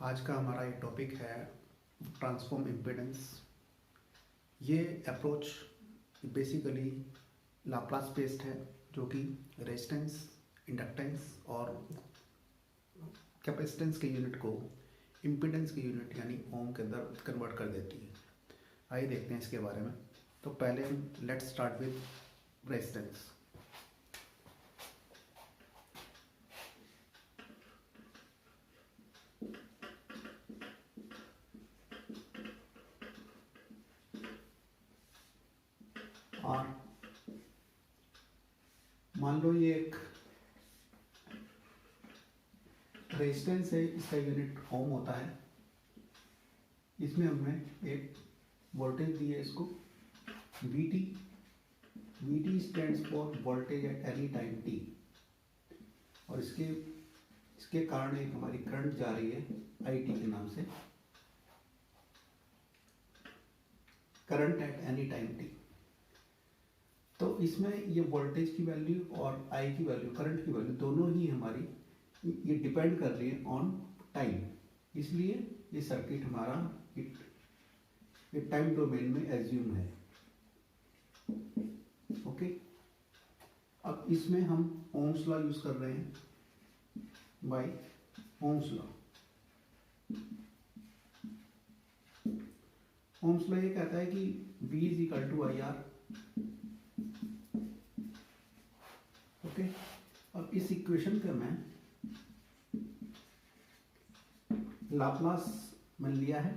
आज का हमारा ये टॉपिक है ट्रांसफॉर्म इम्पीडेंस। ये अप्रोच बेसिकली लाप्लास बेस्ड है, जो कि रेजिस्टेंस, इंडक्टेंस और कैपेसिटेंस के यूनिट को इम्पीडेंस के यूनिट यानी ओम के अंदर कन्वर्ट कर देती है। आइए देखते हैं इसके बारे में। तो पहले हम लेट्स स्टार्ट विद रेजिस्टेंस। और मान लो ये एक रेजिस्टेंस है, इसका यूनिट ओम होता है। इसमें हमने एक वोल्टेज दी है, इसको VT। VT stands for voltage at any time t। और इसके कारण एक हमारी करंट जा रही है IT के नाम से, current at any time t। तो इसमें ये वोल्टेज की वैल्यू और I की वैल्यू, करंट की वैल्यू दोनों ही हमारी ये डिपेंड कर रही है ऑन टाइम। इसलिए ये सर्किट हमारा ये टाइम डोमेन में एज्यूम है। ओके, अब इसमें हम ओम्स लॉ यूज कर रहे हैं by Ohm's law. Ohm's law ये कहता है कि V is equal to IR। Okay, अब इस इक्वेशन का मैं लाप्लास में लिया है।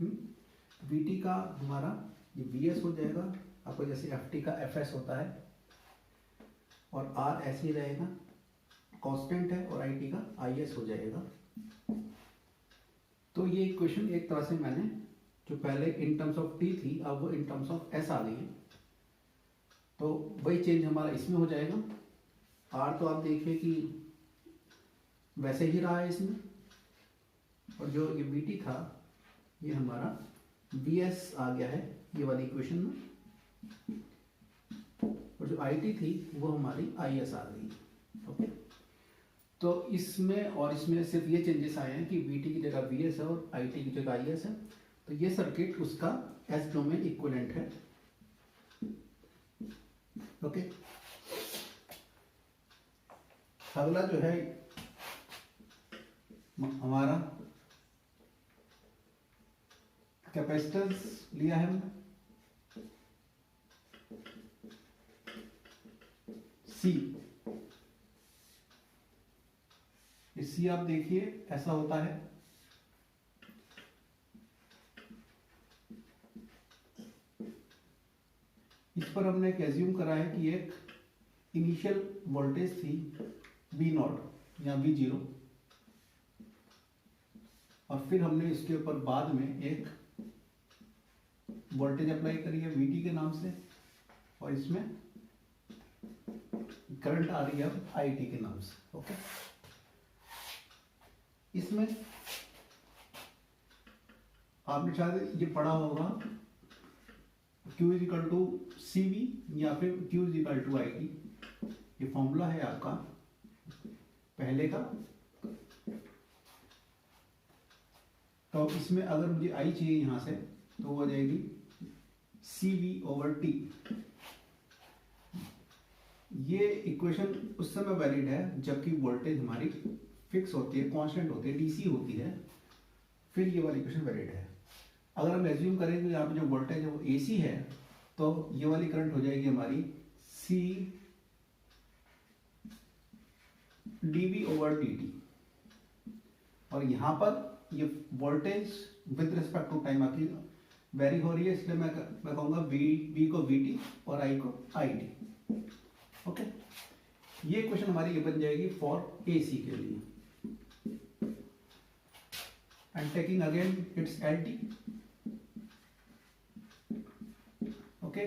VT का हमारा ये VS हो जाएगा, आपको जैसे FT का FS होता है, और R ऐसे ही रहेगा, कांस्टेंट है, और IT का IS हो जाएगा। तो ये इक्वेशन एक तरह से मैंने जो पहले इन टर्म्स ऑफ T थी, अब वो इन टर्म्स ऑफ S आ गई है। तो वही चेंज हमारा इसमें हो जाएगा। R तो आप देखिए कि वैसे ही रहा है इसमें, और जो ये VT था ये हमारा VS आ गया है ये वाली इक्वेशन में, और जो IT थी वो हमारी IS आ गई। ओके, तो इसमें और इसमें सिर्फ ये चेंजेस आए हैं कि VT की जगह VS है और IT की जगह IS है। तो ये सर्किट उसका S डोमेन इक्विवेलेंट है। ओके, अगला जो है हमारा कैपेसिटेंस लिया है हमने C। इस C आप देखिए ऐसा होता है, इस पर हमने एक एज्यूम करा है कि एक इनिशियल वोल्टेज थी V0 या V0, और फिर हमने इसके ऊपर बाद में एक वोल्टेज अप्लाई करी है VT के नाम से, और इसमें करंट आ रही है अब IT के नाम से। ओके, इसमें आपने शायद ये पढ़ा होगा Q is equal to CV या फिर Q is equal to IT। ये फॉर्मूला है आपका पहले का। तो इसमें अगर मुझे I चाहिए यहां से, तो वो हो जाएगी CV/T। ये इक्वेशन उस समय वैलिड है जबकि वोल्टेज हमारी फिक्स होती है, कांस्टेंट होती है, DC होती है, फिर ये वाली इक्वेशन वैलिड है। अगर हम एज्यूम करें कि यहाँ पे जो वोल्टेज है वो AC है, तो ये वाली करंट हो जाएगी हमारी C dV/dt। और यहाँ पर ये voltage with respect to time आपकी वेरी हो रही है, इसलिए मैं कहूँगा V को VT और I को IT। ओके, ये क्वेश्चन हमारी ये बन जाएगी फॉर AC के लिए। And taking again it's LT। Okay,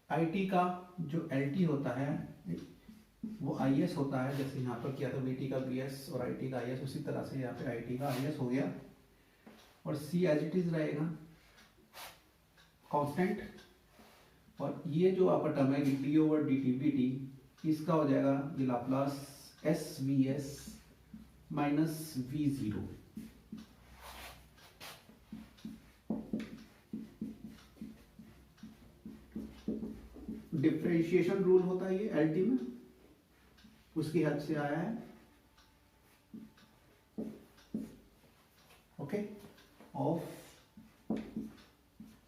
IT का जो LT होता है वो IS होता है, जैसे यहाँ पर किया था VT का VS और IT का IS, उसी तरह से यहाँ पे IT का IS हो गया। और C एज इट इज रहेगा कांस्टेंट, और ये जो आपका टर्म है d/dt इसका हो जाएगा ये Laplace SVS minus V0। Differentiation rule होता है ये एलटी में, उसकी हेल्प से आया है। Okay, of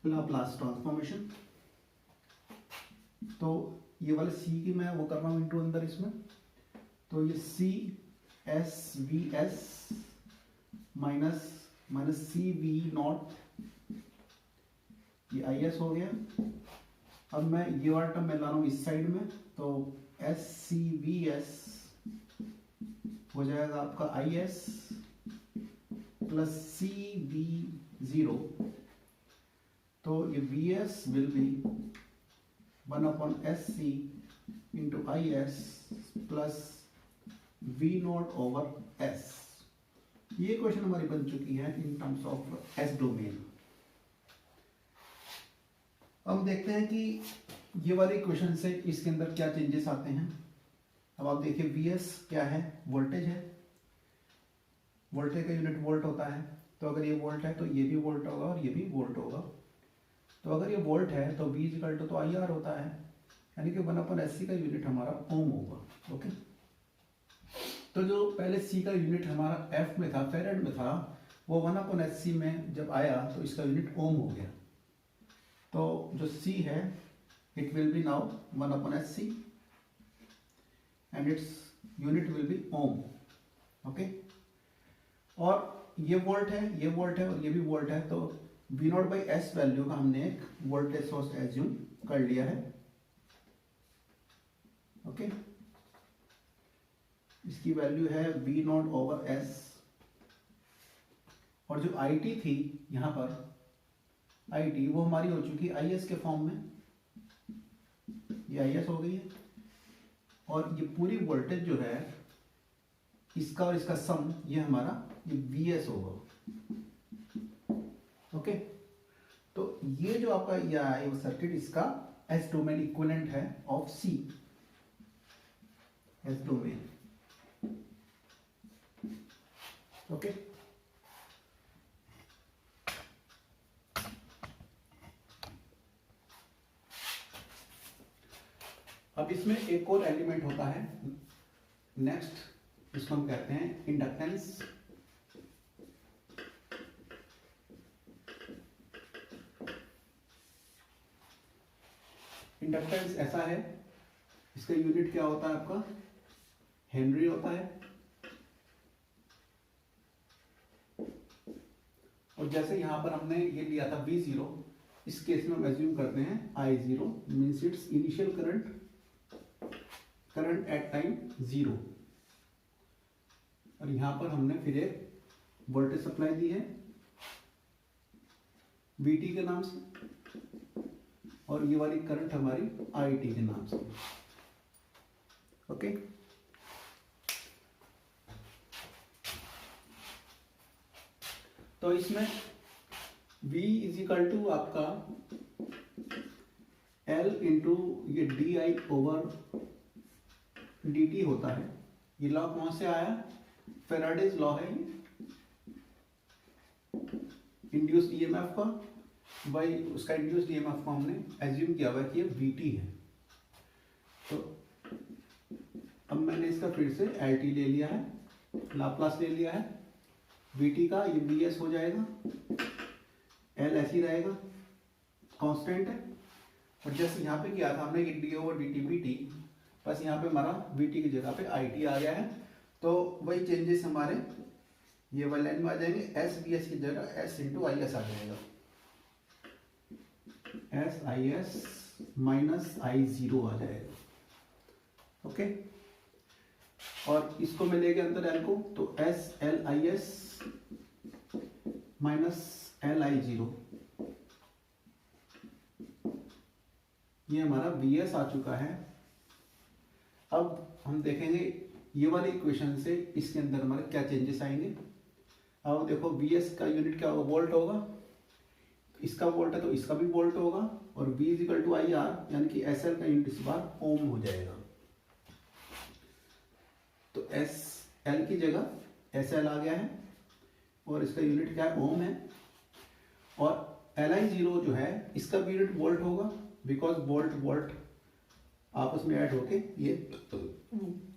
Laplace transformation. तो ये वाले सी की मैं वो कर रहा हूं इंटू अंदर इसमें, तो ये C S V S minus minus C V not, ये आई एस हो गया। अब मैं ये वाला टर्म मैं ला रहा हूँ इस साइड में, तो एस सी वी एस हो जाएगा आपका I S plus C V zero. तो ये V S will be 1/SC into I S plus V not over S. ये क्वेश्चन हमारी बन चुकी है in terms of S domain. अब देखते हैं कि ये वाले क्वेश्चन से इसके अंदर क्या चेंजेस आते हैं। अब आप देखिए वी एस क्या है, वोल्टेज है, वोल्टेज का यूनिट वोल्ट होता है। तो अगर ये वोल्ट है तो ये भी वोल्ट होगा और ये भी वोल्ट होगा। तो अगर ये वोल्ट है तो V इक्वल टू तो आई आर होता है, यानी कि 1/SC का यूनिट हमारा ओम होगा। ओके, तो जो पहले C का यूनिट हमारा F में था, फेरेड में था, वो 1/SC में जब आया तो इसका यूनिट ओम हो गया। तो जो C है it will be now 1/SC and it's unit will be ohm. Okay, और ये वोल्ट है, ये वोल्ट है और ये भी वोल्ट है। तो V not by S value का हमने एक वोल्टेज सोर्स एज्यूम कर लिया है। ओके, इसकी वैल्यू है V नॉट ओवर एस, और जो IT थी यहां पर IT वो हमारी हो चुकी है IS के फॉर्म में, ये IS हो गई है। और ये पूरी वोल्टेज जो है इसका और इसका सम, ये हमारा ये VS होगा। ओके, तो ये जो आपका ये आया वो सर्किट इसका एस डोमेन इक्विवेलेंट है of C, S domain. Okay, अब इसमें एक और एलिमेंट होता है नेक्स्ट, इसको हम कहते हैं इंडक्टेंस। इंडक्टेंस ऐसा है, इसका यूनिट क्या होता है आपका, हेनरी होता है। और जैसे यहां पर हमने ये लिया था V0, इस केस में हम एज्यूम करते हैं I0 means it's initial current at time 0। और यहां पर हमने फिर एक वोल्टेज सप्लाई दी है VT के नाम से, और ये वाली करंट हमारी IT के नाम से। ओके, तो इसमें V इज इक्वल टू आपका L इंटू ये DI ओवर DT होता है। ये लॉ कौन से आया, फेराडेज लॉ है ये इंड्यूस्ड ईएमएफ का। भाई उसका इंड्यूस्ड ईएमएफ को हमने एज्यूम किया हुआ कि ये VT है। तो अब मैंने इसका फिर से LT ले लिया है, लाप्लास ले लिया है VT का, ये VS हो जाएगा, L ऐसे ही रहेगा, कांस्टेंट है। और जैसे यहाँ पे किया था हमने ये D ओवर DT BT, बस यहाँ पे हमारा VT की जगह पे IT आ गया है। तो वही चेंजेस हमारे ये वाले लाइन में आ जाएंगे, SVS की जगह S इंटू IS आ जाएगा, SIS माइनस I0 आ जाएगा। ओके, और इसको मैं ले गया अंदर L को, तो SLIS माइनस LI0, ये हमारा VS आ चुका है। अब हम देखेंगे ये वाली इक्वेशन से इसके अंदर हमारे क्या चेंजेस आएंगे। अब देखो VS का यूनिट क्या होगा, वोल्ट होगा, इसका वोल्ट है तो इसका भी वोल्ट होगा, और V equal to I R यानी कि SL का यूनिट इस बार ओम हो जाएगा। तो SL की जगह SL आ गया है और इसका यूनिट क्या है, ओम है। और LI0 जो है इसका भी यूनिट वोल्ट होगा, बिकॉज वोल्ट वोल्ट आपस में ऐड होके ये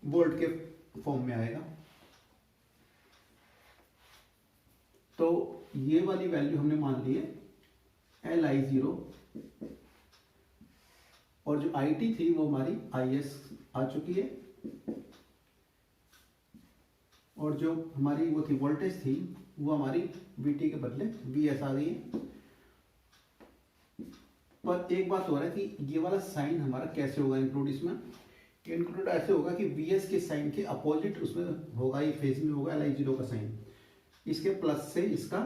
वोल्ट के फॉर्म में आएगा। तो ये वाली वैल्यू हमने मान ली है Li0, और जो IT थी वो हमारी IS आ चुकी है, और जो हमारी वो थी वोल्टेज थी वो हमारी VT के बदले VS आ गई है। पर एक बात हो रहा है कि ये वाला साइन हमारा कैसे होगा इंक्लूड इसमें, कि इंक्लूड ऐसे होगा कि VS के साइन के अपोजिट उसमें होगा, ये फेज में होगा Li0 का साइन, इसके प्लस से इसका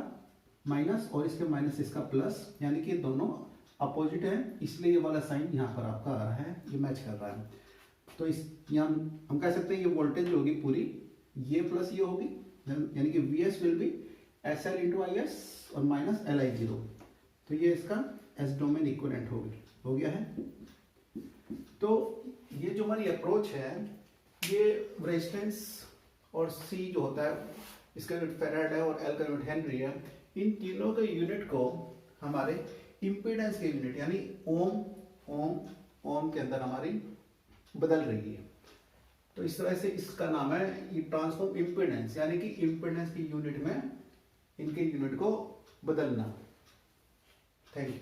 माइनस और इसके माइनस इसका प्लस, यानी कि दोनों अपोजिट है, इसलिए ये वाला साइन यहाँ पर आपका आ रहा है, ये मैच कर रहा है। तो इस यहाँ हम कह सकते हैं ये वोल्टेज होगी पूरी, ये प्लस ये होगी, यानी कि VS will be SL into IS और माइनस Li0। तो ये इसका एस डोमेन इक्विवेलेंट हो गया है। तो ये जो हमारी अप्रोच है, ये रेजिस्टेंस और C जो होता है इसका यूनिट फेराड है और L का यूनिट हेनरी है, इन तीनों के यूनिट को हमारे इम्पीडेंस के यूनिट यानी ओम के अंदर हमारी बदल रही है। तो इस तरह से इसका नाम है ये ट्रांसफॉर्म इम्पीडेंस, यानी कि इम्पीडेंस की यूनिट में इनके यूनिट को बदलना। Thank you.